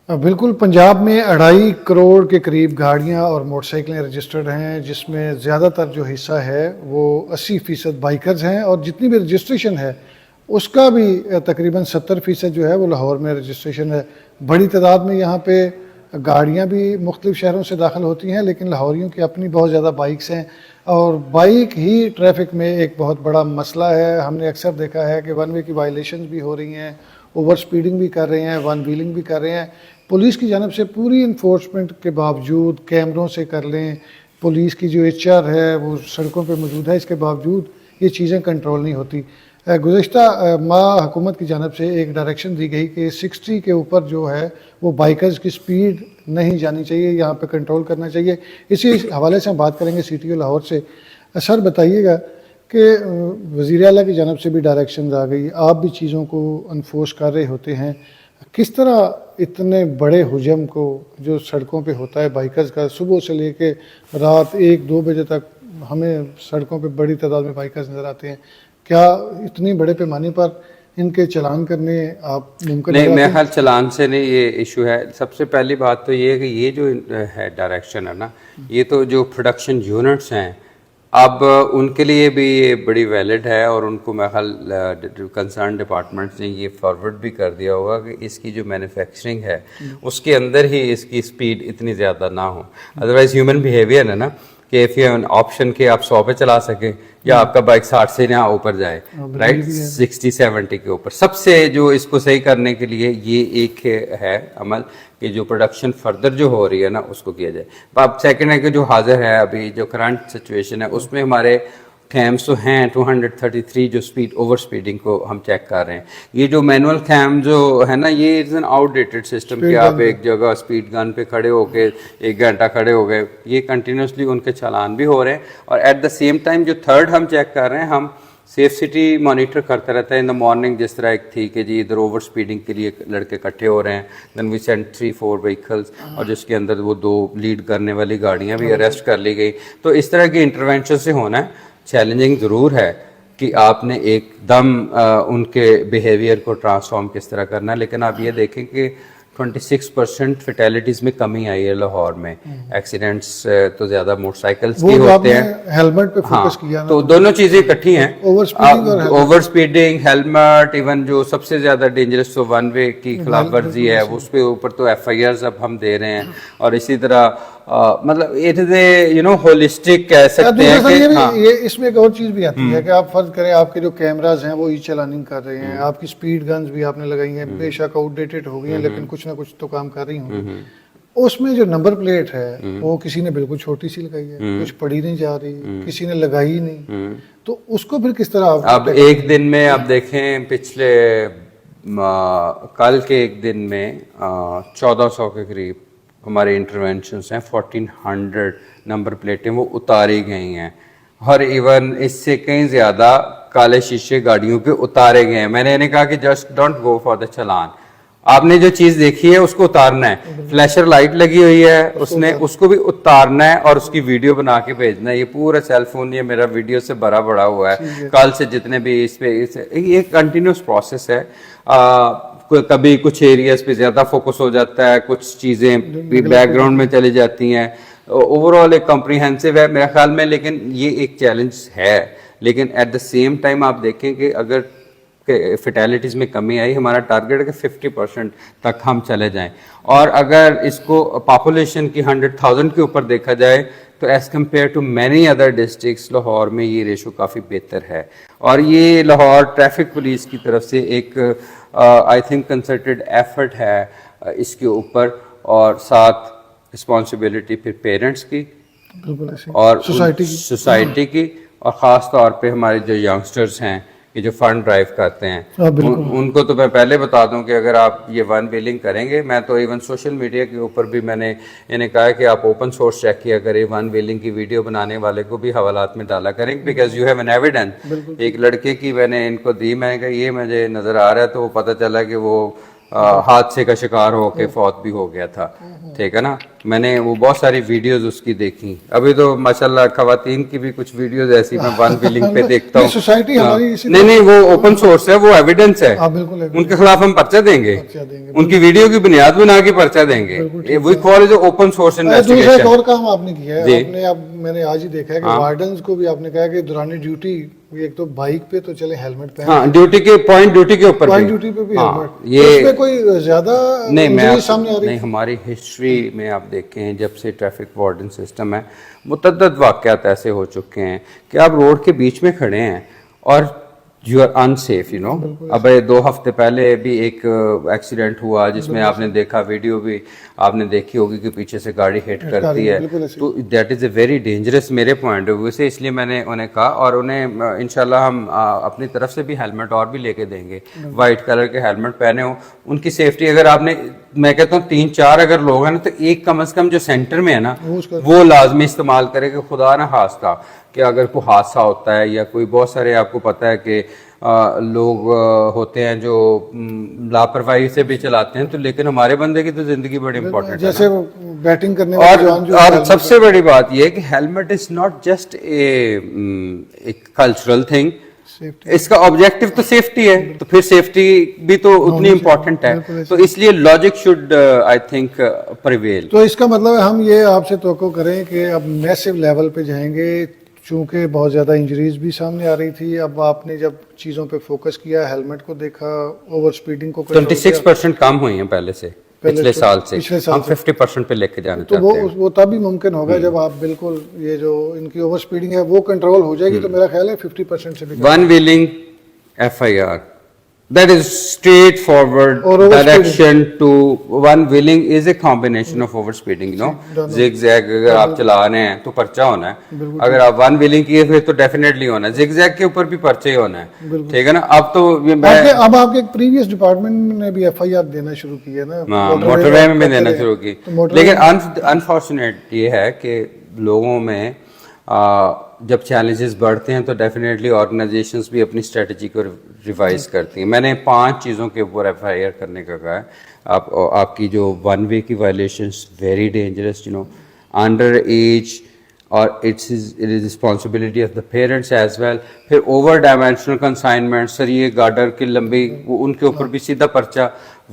بالکل پنجاب میں 2.5 کروڑ کے قریب گاڑیاں اور موٹر سائیکلیں رجسٹرڈ ہیں، جس میں زیادہ تر جو حصہ ہے وہ 80% بائکرز ہیں، اور جتنی بھی رجسٹریشن ہے اس کا بھی تقریباً 70% جو ہے وہ لاہور میں رجسٹریشن ہے۔ بڑی تعداد میں یہاں پہ گاڑیاں بھی مختلف شہروں سے داخل ہوتی ہیں، لیکن لاہوریوں کی اپنی بہت زیادہ بائکس ہیں، اور بائک ہی ٹریفک میں ایک بہت بڑا مسئلہ ہے۔ ہم نے اکثر دیکھا ہے کہ ون وے کی وائلیشنز بھی ہو رہی ہیں، اوور سپیڈنگ بھی کر رہے ہیں، ون ویلنگ بھی کر رہے ہیں۔ پولیس کی جانب سے پوری انفورسمنٹ کے باوجود، کیمروں سے کر لیں، پولیس کی جو HR ہے وہ سڑکوں پہ موجود ہے، اس کے باوجود یہ چیزیں کنٹرول نہیں ہوتی۔ گزشتہ ماہ حکومت کی جانب سے ایک ڈائریکشن دی گئی کہ 60 کے اوپر جو ہے وہ بائکرز کی سپیڈ نہیں جانی چاہیے، یہاں پہ کنٹرول کرنا چاہیے۔ اسی حوالے سے ہم بات کریں گے CTO لاہور سے۔ سر بتائیے گا کہ وزیر اعلیٰ کی جانب سے بھی ڈائریکشنز آ گئی، آپ بھی چیزوں کو انفورس کر رہے ہوتے ہیں، کس طرح اتنے بڑے حجم کو جو سڑکوں پہ ہوتا ہے بائکرز کا، صبح سے لے کے رات 1-2 بجے تک ہمیں سڑکوں پہ بڑی تعداد میں بائکرز نظر آتے ہیں، کیا اتنی بڑے پیمانے پر ان کے چلان کرنے آپ ممکن نہیں؟ میرے خیال چلان سے نہیں یہ ایشو ہے۔ سب سے پہلی بات تو یہ ہے کہ یہ جو ہے ڈائریکشن ہے نا، یہ تو جو پروڈکشن یونٹس ہیں اب ان کے لیے بھی یہ بڑی ویلڈ ہے، اور ان کو میرے خیال کنسرن ڈپارٹمنٹس نے یہ فارورڈ بھی کر دیا ہوگا کہ اس کی جو مینوفیکچرنگ ہے اس کے اندر ہی اس کی سپیڈ اتنی زیادہ نہ ہو۔ ادروائز ہیومن بیہیویئر ہے نا کہ اف یو آپشن کہ آپ 100 پہ چلا سکیں یا آپ کا بائک 60 سے نہ اوپر جائے، رائٹ، 60-70 کے اوپر۔ سب سے جو اس کو صحیح کرنے کے لیے یہ ایک ہے عمل کہ جو پروڈکشن فردر جو ہو رہی ہے نا اس کو کیا جائے۔ اب سیکنڈ ہے کہ جو حاضر ہے ابھی جو کرنٹ سچویشن ہے اس میں ہمارے کیمز تو ہیں 233 جو سپیڈ اوور سپیڈنگ کو ہم چیک کر رہے ہیں۔ یہ جو مینول کیم جو ہے نا یہ is an out dated system کہ آپ ایک جگہ سپیڈ گن پہ کھڑے ہو کے 1 گھنٹہ کھڑے ہو گئے، یہ کنٹینیوسلی ان کے چالان بھی ہو رہے ہیں۔ اور ایٹ دا سیم ٹائم جو تھرڈ ہم چیک کر رہے ہیں، ہم سیف سٹی مانیٹر کرتا رہتا ہے۔ ان دا مارننگ جس طرح ایک تھی کہ جی ادھر اوور سپیڈنگ کے لیے لڑکے اکٹھے ہو رہے ہیں، دین وی سینڈ 3-4 وہیکلس، اور جس کے اندر وہ 2 لیڈ کرنے والی گاڑیاں بھی اریسٹ کر لی گئی۔ تو اس طرح کی انٹروینشن سے ہونا ہے۔ چیلنجنگ ضرور ہے کہ آپ نے ایک دم ان کے بیہیویئر کو ٹرانسفارم کس طرح کرنا ہے، لیکن آپ یہ دیکھیں کہ 26% فیٹیلٹیز میں کمی آئی ہے لاہور میں۔ ایکسیڈنٹس تو زیادہ موٹر سائیکلس کی ہوتے ہیں، ہیلمٹ پہ فوکس کیا تو دونوں چیزیں اکٹھی ہیں، اوور سپیڈنگ، ہیلمٹ، ایون جو سب سے زیادہ ڈینجرس تو ون وے کی خلاف ورزی ہے، اس پہ اوپر تو FIRs اب ہم دے رہے ہیں۔ اور اسی طرح مطلب اٹ از اے ہولسٹک کہہ سکتے ہیں کہ یہ اس میں ایک اور چیز بھی آتی ہے کہ آپ فرض کریں آپ کے جو کیمراز ہیں وہ ای چلاننگ کر رہے ہیں، آپ کی سپیڈ گنز بھی آپ نے لگائی ہیں، بے شک آؤٹ ڈیٹڈ ہو گئی ہیں لیکن کچھ نہ کچھ تو کام کر رہی ہوں، اس میں جو نمبر پلیٹ ہے وہ کسی نے بالکل چھوٹی سی لگائی ہے، کچھ پڑھی نہیں جا رہی، کسی نے لگائی نہیں، تو اس کو پھر کس طرح اب ایک دن میں آپ دیکھیں پچھلے کل کے ایک دن میں 1400 کے قریب ہمارے انٹرونشنس ہیں، 1400 نمبر پلیٹیں وہ اتاری گئی ہیں، اور ایون اس سے کہیں زیادہ کالے شیشے گاڑیوں کے اتارے گئے ہیں۔ میں نے انہیں کہا کہ just don't go for the challan, آپ نے جو چیز دیکھی ہے اس کو اتارنا ہے، فلیشر لائٹ لگی ہوئی ہے اس نے اس کو بھی اتارنا ہے اور اس کی ویڈیو بنا کے بھیجنا ہے۔ یہ پورا سیل فون یہ میرا ویڈیو سے بھرا پڑا ہوا ہے، کل سے جتنے بھی اس پہ یہ کنٹینیوس پروسیس ہے۔ کبھی کچھ ایریاز پہ زیادہ فوکس ہو جاتا ہے، کچھ چیزیں بیک گراؤنڈ میں چلی جاتی ہیں، اوور آل ایک کمپریہنسو ہے میرے خیال میں، لیکن یہ ایک چیلنج ہے۔ لیکن ایٹ دا سیم ٹائم آپ دیکھیں کہ اگر فیٹیلٹیز میں کمی آئی، ہمارا ٹارگیٹ ہے کہ 50% تک ہم چلے جائیں، اور اگر اس کو پاپولیشن کی 100,000 کے اوپر دیکھا جائے تو as compare to many other districts Lahore میں یہ ریشو کافی بہتر ہے۔ اور یہ لاہور ٹریفک پولیس کی طرف سے ایک آئی تھنک کنسرٹڈ ایفرٹ ہے اس کے اوپر، اور ساتھ رسپانسبلٹی پھر پیرنٹس کی اور سوسائٹی کی، اور خاص طور پہ ہمارے جو ینگسٹرز ہیں کہ جو فنڈ ڈرائیو کرتے ہیں ان کو تو میں پہلے بتا دوں کہ اگر آپ یہ ون ویلنگ کریں گے، میں تو ایون سوشل میڈیا کے اوپر بھی میں نے انہیں کہا کہ آپ اوپن سورس چیک کیا کریں، ون ویلنگ کی ویڈیو بنانے والے کو بھی حوالات میں ڈالا کریں، because you have an evidence. ایک لڑکے کی میں نے ان کو دی، میں نے کہا یہ مجھے نظر آ رہا ہے، تو وہ پتہ چلا کہ وہ حادثے کا شکار ہو کے فوت بھی ہو گیا تھا, ٹھیک ہے نا. میں نے وہ بہت ساری ویڈیوز اس کی دیکھی. ابھی تو ماشاءاللہ خواتین کی بھی کچھ ویڈیوز ایسی میں ون ویلنگ پہ دیکھتا ہوں. سوسائٹی ہماری نہیں وہ اوپن سورس ہے, وہ ایویڈنس ہے, بالکل ان کے خلاف ہم پرچہ دیں گے, ان کی ویڈیو کی بنیاد بنا کے پرچہ دیں گے. We call it open source investigation. ایک اور کام آپ نے کیا ہے, آپ نے اب میں نے آج ہی دیکھا ہے کہ وارڈنز کو بھی آپ نے کہا کہ دوران ڈیوٹی ایک تو بائک پہ تو چلے ہیلمٹ پہن, ہاں ڈیوٹی کے پوائنٹ ڈیوٹی کے اوپر پوائنٹ ڈیوٹی پہ بھی ہیلمٹ. یہ اس میں کوئی زیادہ نہیں سامنے آ رہی نہیں, ہماری ہسٹری میں آپ دیکھیں جب سے ٹریفک وارڈن سسٹم ہے متعدد واقعات ایسے ہو چکے ہیں کہ آپ روڈ کے بیچ میں کھڑے ہیں اور you are unsafe, you know. اب 2 ہفتے پہلے بھی ایک ایکسیڈنٹ ہوا جس میں آپ نے دیکھا, ویڈیو بھی آپ نے دیکھی ہوگی کہ پیچھے سے گاڑی ہٹ کرتی ہے, تو that is a very dangerous میرے پوائنٹ آف ویو سے. اس لیے میں نے انہیں کہا, اور انہیں انشاءاللہ ہم اپنی طرف سے بھی ہیلمٹ اور بھی لے کے دیں گے, وائٹ کلر کے ہیلمٹ پہنے ہوں. ان کی سیفٹی اگر آپ نے, میں کہتا ہوں 3-4 اگر لوگ ہیں نا تو ایک کم از کم جو سینٹر میں ہے نا وہ لازمی استعمال کرے کہ خدا نہ خواستہ کہ اگر کوئی حادثہ ہوتا ہے یا کوئی, بہت سارے آپ کو پتہ ہے کہ لوگ ہوتے ہیں جو لاپرواہی سے بھی چلاتے ہیں, تو لیکن ہمارے بندے کی تو زندگی بڑی امپورٹنٹ ہے. جیسے بیٹنگ کرنے اور سب سے بڑی بات یہ ہے کہ helmet is not just a cultural thing, اس کا آبجیکٹو تو سیفٹی ہے, تو پھر سیفٹی بھی تو اتنی امپورٹنٹ ہے, تو اس لیے logic should I think prevail. تو اس کا مطلب ہے ہم یہ آپ سے توقع کریں کہ اب میسو لیول پہ جائیں گے, چونکہ بہت زیادہ انجریز بھی سامنے آ رہی تھی. اب آپ نے جب چیزوں پہ فوکس کیا, ہیلمٹ کو دیکھا, اوور سپیڈنگ کو 26% کم ہوئی ہیں پہلے سے, پچھلے سال سے ہم 50% پہ لے کے جانا تو وہ تبھی ممکن ہوگا جب آپ بالکل یہ جو ان کی اوور سپیڈنگ ہے وہ کنٹرول ہو جائے گی. تو میرا خیال ہے 50% سے بھی one wheeling FIR, that is straight forward direction to one wheeling is a combination of over speeding, you know. zig zag اگر آپ چلا رہے ہیں تو پرچہ ہونا ہے, اگر آپ ون ویلنگ کیے پھر تو ڈیفینیٹلی ہونا ہے, زگ زیگ کے اوپر بھی پرچہ ہی ہونا ہے, ٹھیک ہے نا. اب تو اب آپ کے پریویس ڈپارٹمنٹ نے بھی FIR دینا شروع کی ہے نا, موٹر وے میں بھی دینا شروع کی, لیکن انفارچونیٹ یہ ہے کہ لوگوں میں جب چیلنجز بڑھتے ہیں تو ڈیفینیٹلی آرگنائزیشنز بھی اپنی اسٹریٹجی کو ریوائز کرتی ہیں. میں نے 5 چیزوں کے اوپر FIR کرنے کا کہا ہے. آپ کی جو ون وے کی violations very dangerous, you know, under age, اور it's responsibility of the parents as well. پھر اوور ڈائمینشنل کنسائنمنٹ, سر یہ گارڈر کی لمبی, ان کے اوپر بھی سیدھا پرچہ.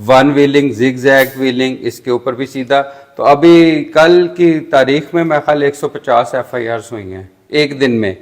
One wheeling, zig zag wheeling, اس کے اوپر بھی سیدھا. تو ابھی کل کی تاریخ میں خیال 150 FIRs ہوئی ہیں ایک دن میں.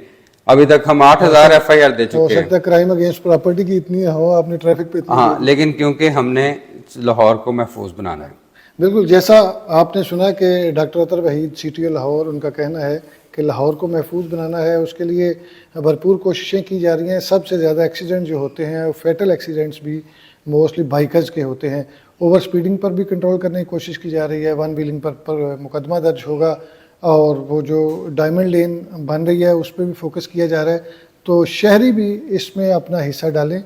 ابھی تک ہم 8000 FIR دے چکے ہیں. ہو سکتا ہے کرائم اگینسٹ پراپرٹی کی اتنی ہو, آپ نے ٹریفک پہ اتنی. ہاں, لیکن کیونکہ ہم نے لاہور کو محفوظ بنانا ہے. بالکل, جیسا آپ نے سنا کہ ڈاکٹر اطہر وحید CTO لاہور, ان کا کہنا ہے کہ لاہور کو محفوظ بنانا ہے, اس کے لیے بھرپور کوششیں کی جا رہی ہیں. سب سے زیادہ ایکسیڈنٹ جو ہوتے ہیں, فیٹل ایکسیڈنٹس بھی موسٹلی بائکرز کے ہوتے ہیں. اوور سپیڈنگ پر بھی کنٹرول کرنے کی کوشش کی جا رہی ہے, ون ویلنگ پر مقدمہ درج ہوگا, اور وہ جو ڈائمنڈ لین بن رہی ہے اس پہ بھی فوکس کیا جا رہا ہے. تو شہری بھی اس میں اپنا حصہ ڈالیں,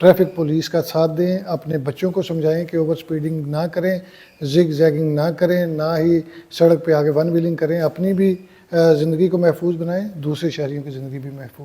ٹریفک پولیس کا ساتھ دیں, اپنے بچوں کو سمجھائیں کہ اوور سپیڈنگ نہ کریں, زگ زیگنگ نہ کریں, نہ ہی سڑک پہ آگے ون ویلنگ کریں. اپنی بھی زندگی کو محفوظ بنائیں, دوسرے شہریوں کی زندگی بھی محفوظ.